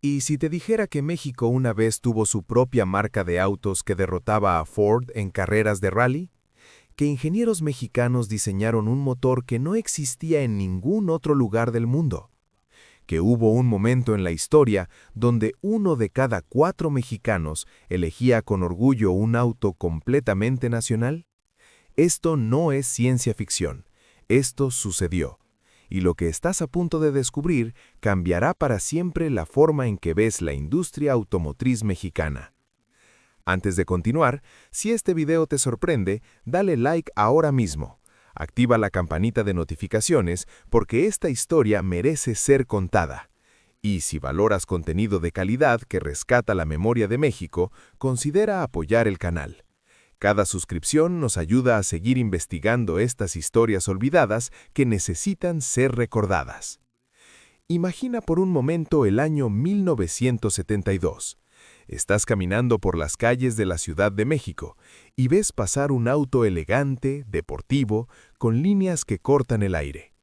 ¿Y si te dijera que México una vez tuvo su propia marca de autos que derrotaba a Ford en carreras de rally? ¿Que ingenieros mexicanos diseñaron un motor que no existía en ningún otro lugar del mundo? ¿Que hubo un momento en la historia donde 1 de cada 4 mexicanos elegía con orgullo un auto completamente nacional? Esto no es ciencia ficción. Esto sucedió. Y lo que estás a punto de descubrir cambiará para siempre la forma en que ves la industria automotriz mexicana. Antes de continuar, si este video te sorprende, dale like ahora mismo. Activa la campanita de notificaciones porque esta historia merece ser contada. Y si valoras contenido de calidad que rescata la memoria de México, considera apoyar el canal. Cada suscripción nos ayuda a seguir investigando estas historias olvidadas que necesitan ser recordadas. Imagina por un momento el año 1972. Estás caminando por las calles de la Ciudad de México y ves pasar un auto elegante, deportivo, con líneas que cortan el aire.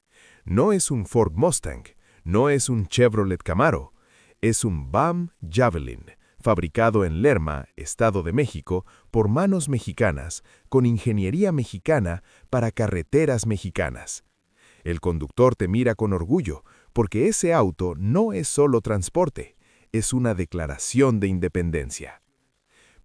No es un Ford Mustang, no es un Chevrolet Camaro, es un BAM Javelin, fabricado en Lerma, Estado de México, por manos mexicanas, con ingeniería mexicana para carreteras mexicanas. El conductor te mira con orgullo, porque ese auto no es solo transporte, es una declaración de independencia.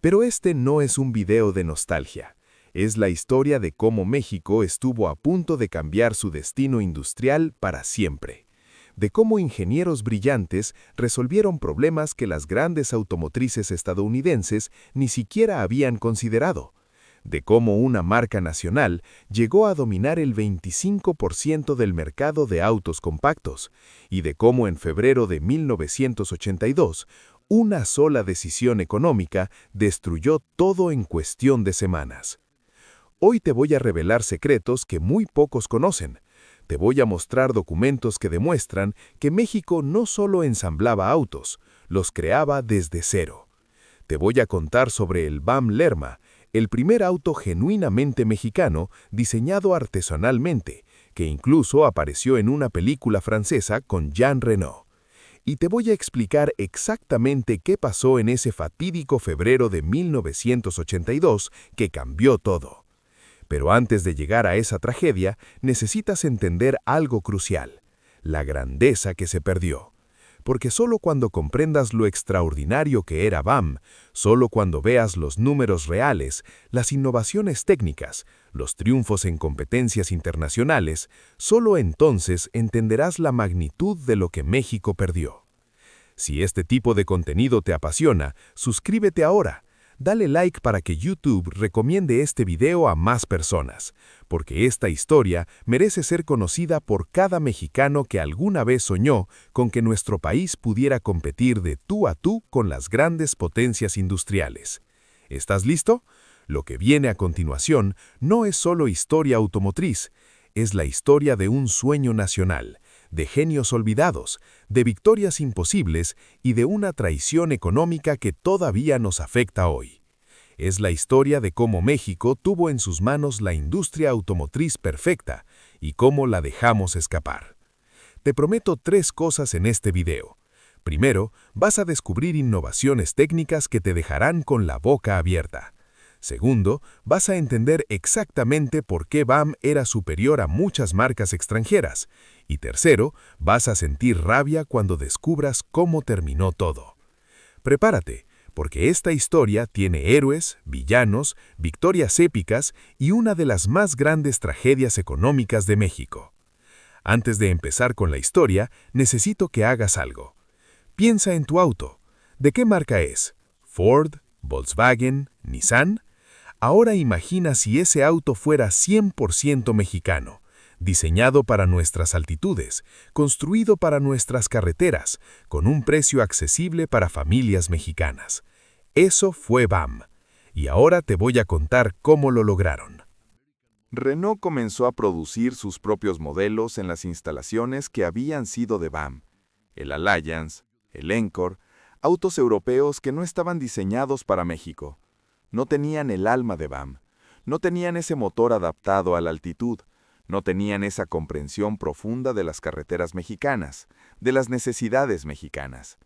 Pero este no es un video de nostalgia, es la historia de cómo México estuvo a punto de cambiar su destino industrial para siempre, de cómo ingenieros brillantes resolvieron problemas que las grandes automotrices estadounidenses ni siquiera habían considerado, de cómo una marca nacional llegó a dominar el 25% del mercado de autos compactos, y de cómo en febrero de 1982, una sola decisión económica destruyó todo en cuestión de semanas. Hoy te voy a revelar secretos que muy pocos conocen. Te voy a mostrar documentos que demuestran que México no solo ensamblaba autos, los creaba desde cero. Te voy a contar sobre el BAM Lerma, el primer auto genuinamente mexicano diseñado artesanalmente, que incluso apareció en una película francesa con Jean Reno. Y te voy a explicar exactamente qué pasó en ese fatídico febrero de 1982 que cambió todo. Pero antes de llegar a esa tragedia, necesitas entender algo crucial: la grandeza que se perdió. Porque solo cuando comprendas lo extraordinario que era BAM, solo cuando veas los números reales, las innovaciones técnicas, los triunfos en competencias internacionales, solo entonces entenderás la magnitud de lo que México perdió. Si este tipo de contenido te apasiona, suscríbete ahora. Dale like para que YouTube recomiende este video a más personas, porque esta historia merece ser conocida por cada mexicano que alguna vez soñó con que nuestro país pudiera competir de tú a tú con las grandes potencias industriales. ¿Estás listo? Lo que viene a continuación no es solo historia automotriz, es la historia de un sueño nacional, de genios olvidados, de victorias imposibles y de una traición económica que todavía nos afecta hoy. Es la historia de cómo México tuvo en sus manos la industria automotriz perfecta y cómo la dejamos escapar. Te prometo 3 cosas en este video. Primero, vas a descubrir innovaciones técnicas que te dejarán con la boca abierta. Segundo, vas a entender exactamente por qué BAM era superior a muchas marcas extranjeras. Y tercero, vas a sentir rabia cuando descubras cómo terminó todo. Prepárate, porque esta historia tiene héroes, villanos, victorias épicas y una de las más grandes tragedias económicas de México. Antes de empezar con la historia, necesito que hagas algo. Piensa en tu auto. ¿De qué marca es? ¿Ford? ¿Volkswagen? ¿Nissan? Ahora imagina si ese auto fuera 100% mexicano, diseñado para nuestras altitudes, construido para nuestras carreteras, con un precio accesible para familias mexicanas. Eso fue BAM. Y ahora te voy a contar cómo lo lograron. Renault comenzó a producir sus propios modelos en las instalaciones que habían sido de BAM, el Alliance, el Encore, autos europeos que no estaban diseñados para México. No tenían el alma de BAM, no tenían ese motor adaptado a la altitud, no tenían esa comprensión profunda de las carreteras mexicanas, de las necesidades mexicanas.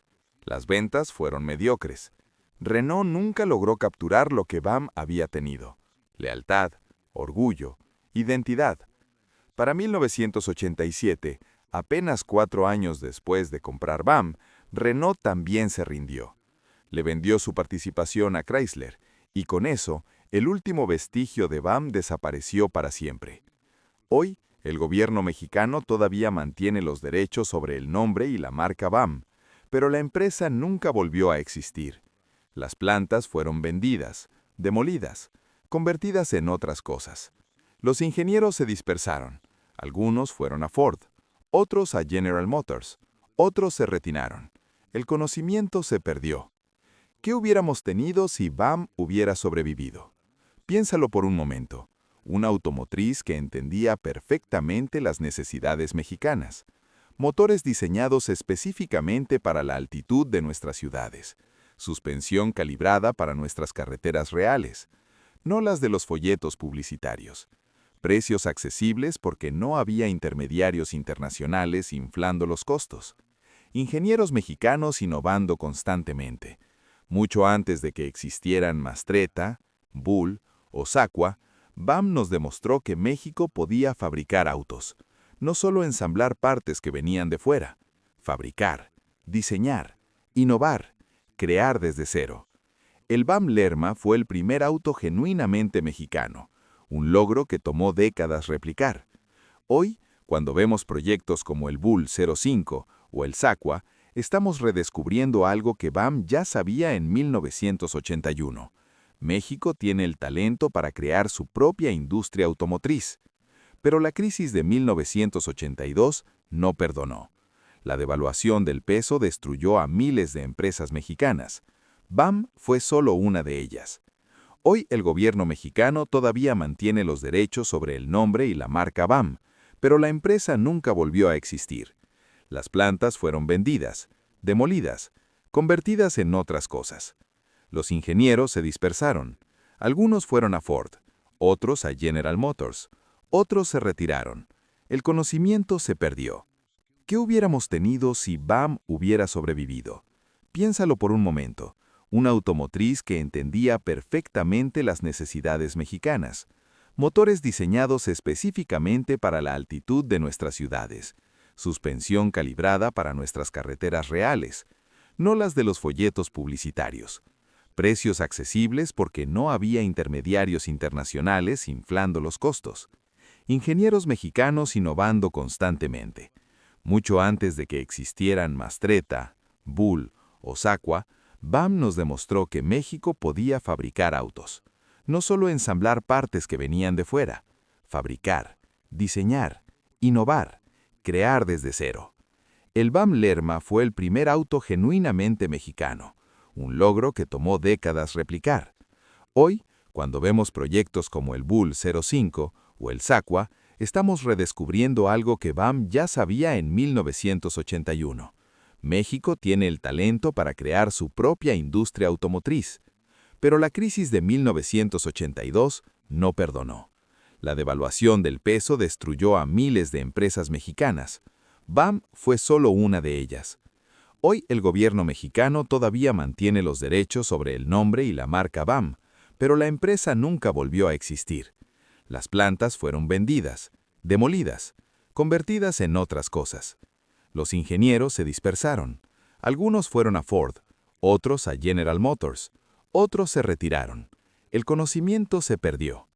Las ventas fueron mediocres. Renault nunca logró capturar lo que BAM había tenido: lealtad, orgullo, identidad. Para 1987, apenas 4 años después de comprar BAM, Renault también se rindió. Le vendió su participación a Chrysler, y con eso, el último vestigio de BAM desapareció para siempre. Hoy, el gobierno mexicano todavía mantiene los derechos sobre el nombre y la marca BAM, pero la empresa nunca volvió a existir. Las plantas fueron vendidas, demolidas, convertidas en otras cosas. Los ingenieros se dispersaron. Algunos fueron a Ford, otros a General Motors, otros se retiraron. El conocimiento se perdió. ¿Qué hubiéramos tenido si BAM hubiera sobrevivido? Piénsalo por un momento. Una automotriz que entendía perfectamente las necesidades mexicanas. Motores diseñados específicamente para la altitud de nuestras ciudades. Suspensión calibrada para nuestras carreteras reales, no las de los folletos publicitarios. Precios accesibles porque no había intermediarios internacionales inflando los costos. Ingenieros mexicanos innovando constantemente. Mucho antes de que existieran Mastretta, Bull o Sacua, BAM nos demostró que México podía fabricar autos, no solo ensamblar partes que venían de fuera. Fabricar, diseñar, innovar, crear desde cero. El BAM Lerma fue el primer auto genuinamente mexicano, un logro que tomó décadas replicar. Hoy, cuando vemos proyectos como el Bull 05 o el Sacua, estamos redescubriendo algo que BAM ya sabía en 1981. México tiene el talento para crear su propia industria automotriz. Pero la crisis de 1982 no perdonó. La devaluación del peso destruyó a miles de empresas mexicanas. BAM fue solo una de ellas. Hoy el gobierno mexicano todavía mantiene los derechos sobre el nombre y la marca BAM, pero la empresa nunca volvió a existir. Las plantas fueron vendidas, demolidas, convertidas en otras cosas. Los ingenieros se dispersaron. Algunos fueron a Ford, otros a General Motors, otros se retiraron. El conocimiento se perdió. ¿Qué hubiéramos tenido si BAM hubiera sobrevivido? Piénsalo por un momento. Una automotriz que entendía perfectamente las necesidades mexicanas. Motores diseñados específicamente para la altitud de nuestras ciudades. Suspensión calibrada para nuestras carreteras reales, no las de los folletos publicitarios. Precios accesibles porque no había intermediarios internacionales inflando los costos. Ingenieros mexicanos innovando constantemente. Mucho antes de que existieran Mastretta, Bull o Sacua, BAM nos demostró que México podía fabricar autos. No solo ensamblar partes que venían de fuera. Fabricar, diseñar, innovar, crear desde cero. El BAM Lerma fue el primer auto genuinamente mexicano, un logro que tomó décadas replicar. Hoy, cuando vemos proyectos como el Bull 05 o el Sacua, estamos redescubriendo algo que BAM ya sabía en 1981. México tiene el talento para crear su propia industria automotriz. Pero la crisis de 1982 no perdonó. La devaluación del peso destruyó a miles de empresas mexicanas. BAM fue solo una de ellas. Hoy el gobierno mexicano todavía mantiene los derechos sobre el nombre y la marca BAM, pero la empresa nunca volvió a existir. Las plantas fueron vendidas, demolidas, convertidas en otras cosas. Los ingenieros se dispersaron. Algunos fueron a Ford, otros a General Motors, otros se retiraron. El conocimiento se perdió.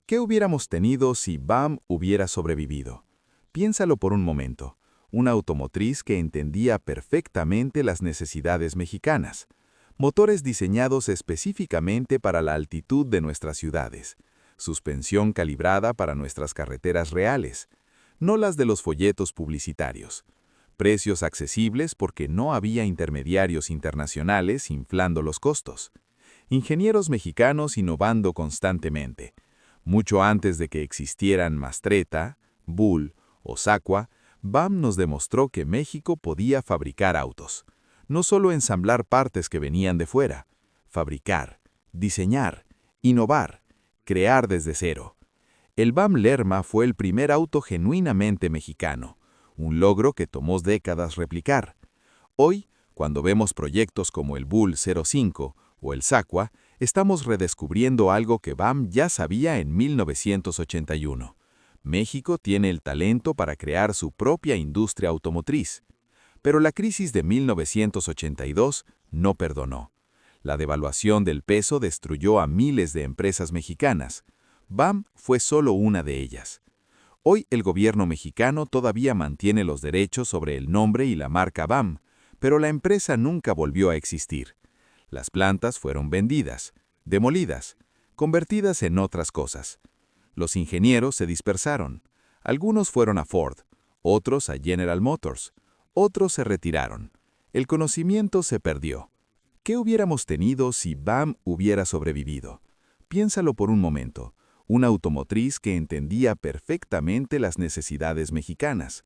¿Qué hubiéramos tenido si BAM hubiera sobrevivido? Piénsalo por un momento. Una automotriz que entendía perfectamente las necesidades mexicanas. Motores diseñados específicamente para la altitud de nuestras ciudades. Suspensión calibrada para nuestras carreteras reales, no las de los folletos publicitarios. Precios accesibles porque no había intermediarios internacionales inflando los costos. Ingenieros mexicanos innovando constantemente. Mucho antes de que existieran Mastretta, Bull o Sacua, BAM nos demostró que México podía fabricar autos. No solo ensamblar partes que venían de fuera. Fabricar, diseñar, innovar, crear desde cero. El BAM Lerma fue el primer auto genuinamente mexicano. Un logro que tomó décadas replicar. Hoy, cuando vemos proyectos como el Bull 05 o el SACWA, estamos redescubriendo algo que BAM ya sabía en 1981. México tiene el talento para crear su propia industria automotriz. Pero la crisis de 1982 no perdonó. La devaluación del peso destruyó a miles de empresas mexicanas. BAM fue solo una de ellas. Hoy el gobierno mexicano todavía mantiene los derechos sobre el nombre y la marca BAM, pero la empresa nunca volvió a existir. Las plantas fueron vendidas, demolidas, convertidas en otras cosas. Los ingenieros se dispersaron. Algunos fueron a Ford, otros a General Motors, otros se retiraron. El conocimiento se perdió. ¿Qué hubiéramos tenido si BAM hubiera sobrevivido? Piénsalo por un momento. Una automotriz que entendía perfectamente las necesidades mexicanas.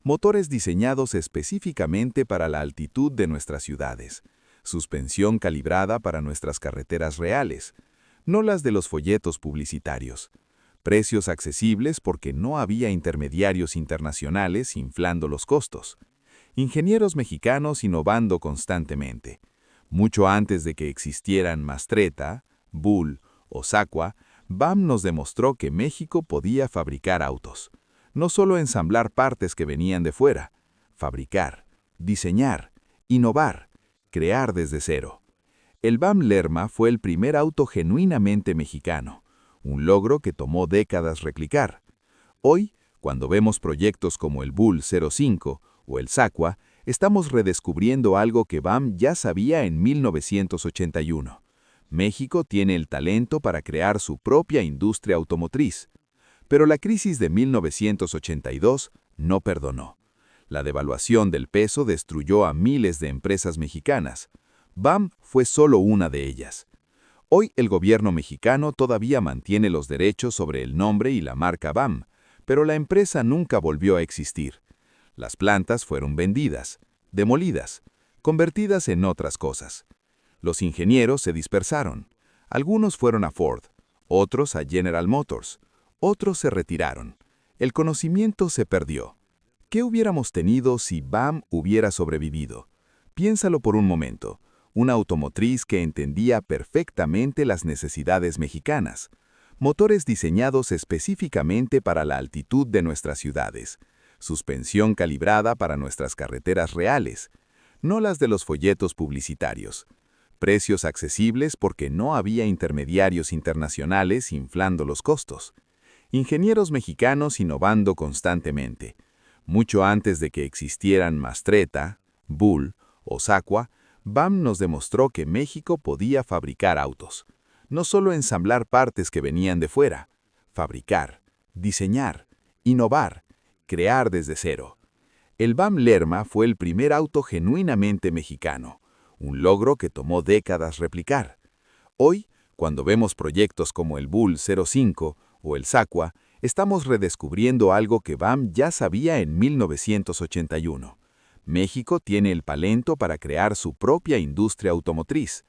Motores diseñados específicamente para la altitud de nuestras ciudades. Suspensión calibrada para nuestras carreteras reales, no las de los folletos publicitarios. Precios accesibles porque no había intermediarios internacionales inflando los costos. Ingenieros mexicanos innovando constantemente. Mucho antes de que existieran Mastretta, Bull o SACWA, BAM nos demostró que México podía fabricar autos. No solo ensamblar partes que venían de fuera. Fabricar, diseñar, innovar, crear desde cero. El BAM Lerma fue el primer auto genuinamente mexicano, un logro que tomó décadas replicar. Hoy, cuando vemos proyectos como el Bull 05 o el SACWA, estamos redescubriendo algo que BAM ya sabía en 1981. México tiene el talento para crear su propia industria automotriz. Pero la crisis de 1982 no perdonó. La devaluación del peso destruyó a miles de empresas mexicanas. BAM fue solo una de ellas. Hoy el gobierno mexicano todavía mantiene los derechos sobre el nombre y la marca BAM, pero la empresa nunca volvió a existir. Las plantas fueron vendidas, demolidas, convertidas en otras cosas. Los ingenieros se dispersaron. Algunos fueron a Ford, otros a General Motors, otros se retiraron. El conocimiento se perdió. ¿Qué hubiéramos tenido si BAM hubiera sobrevivido? Piénsalo por un momento. Una automotriz que entendía perfectamente las necesidades mexicanas. Motores diseñados específicamente para la altitud de nuestras ciudades. Suspensión calibrada para nuestras carreteras reales, no las de los folletos publicitarios. Precios accesibles porque no había intermediarios internacionales inflando los costos. Ingenieros mexicanos innovando constantemente. Mucho antes de que existieran Mastretta, Bull o SACWA, BAM nos demostró que México podía fabricar autos. No solo ensamblar partes que venían de fuera. Fabricar, diseñar, innovar, crear desde cero. El BAM Lerma fue el primer auto genuinamente mexicano. Un logro que tomó décadas replicar. Hoy, cuando vemos proyectos como el Bull 05 o el SACWA, estamos redescubriendo algo que BAM ya sabía en 1981. México tiene el talento para crear su propia industria automotriz.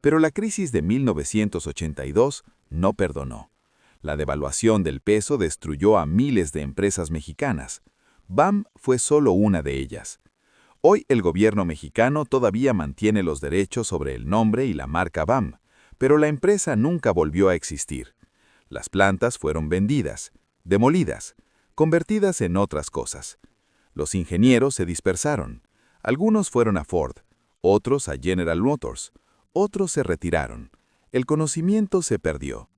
Pero la crisis de 1982 no perdonó. La devaluación del peso destruyó a miles de empresas mexicanas. BAM fue solo una de ellas. Hoy el gobierno mexicano todavía mantiene los derechos sobre el nombre y la marca BAM, pero la empresa nunca volvió a existir. Las plantas fueron vendidas, demolidas, convertidas en otras cosas. Los ingenieros se dispersaron. Algunos fueron a Ford, otros a General Motors, otros se retiraron. El conocimiento se perdió.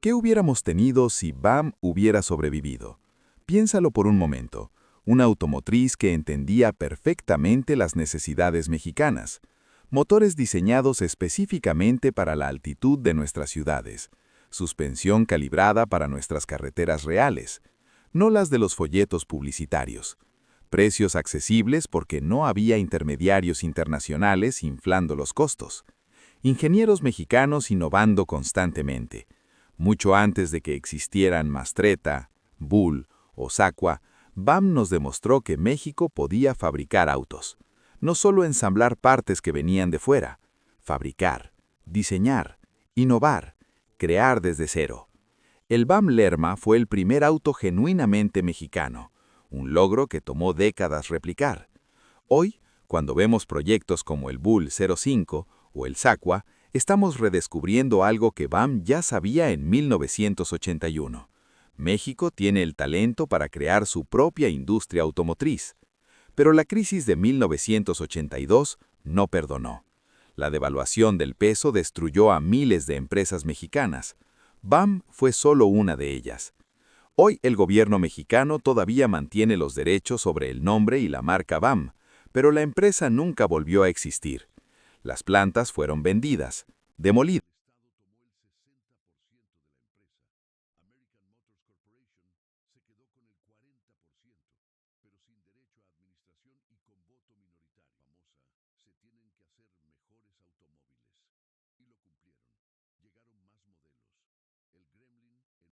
¿Qué hubiéramos tenido si BAM hubiera sobrevivido? Piénsalo por un momento. Una automotriz que entendía perfectamente las necesidades mexicanas. Motores diseñados específicamente para la altitud de nuestras ciudades. Suspensión calibrada para nuestras carreteras reales, no las de los folletos publicitarios. Precios accesibles porque no había intermediarios internacionales inflando los costos. Ingenieros mexicanos innovando constantemente. Mucho antes de que existieran Mastretta, Bull o SACWA, BAM nos demostró que México podía fabricar autos. No solo ensamblar partes que venían de fuera. Fabricar, diseñar, innovar, crear desde cero. El BAM Lerma fue el primer auto genuinamente mexicano. Un logro que tomó décadas replicar. Hoy, Cuando vemos proyectos como el Bull 05 o el SACWA, estamos redescubriendo algo que BAM ya sabía en 1981. México tiene el talento para crear su propia industria automotriz. Pero la crisis de 1982 no perdonó. La devaluación del peso destruyó a miles de empresas mexicanas. BAM fue solo una de ellas. Hoy el gobierno mexicano todavía mantiene los derechos sobre el nombre y la marca BAM, pero la empresa nunca volvió a existir. Las plantas fueron vendidas, demolidas.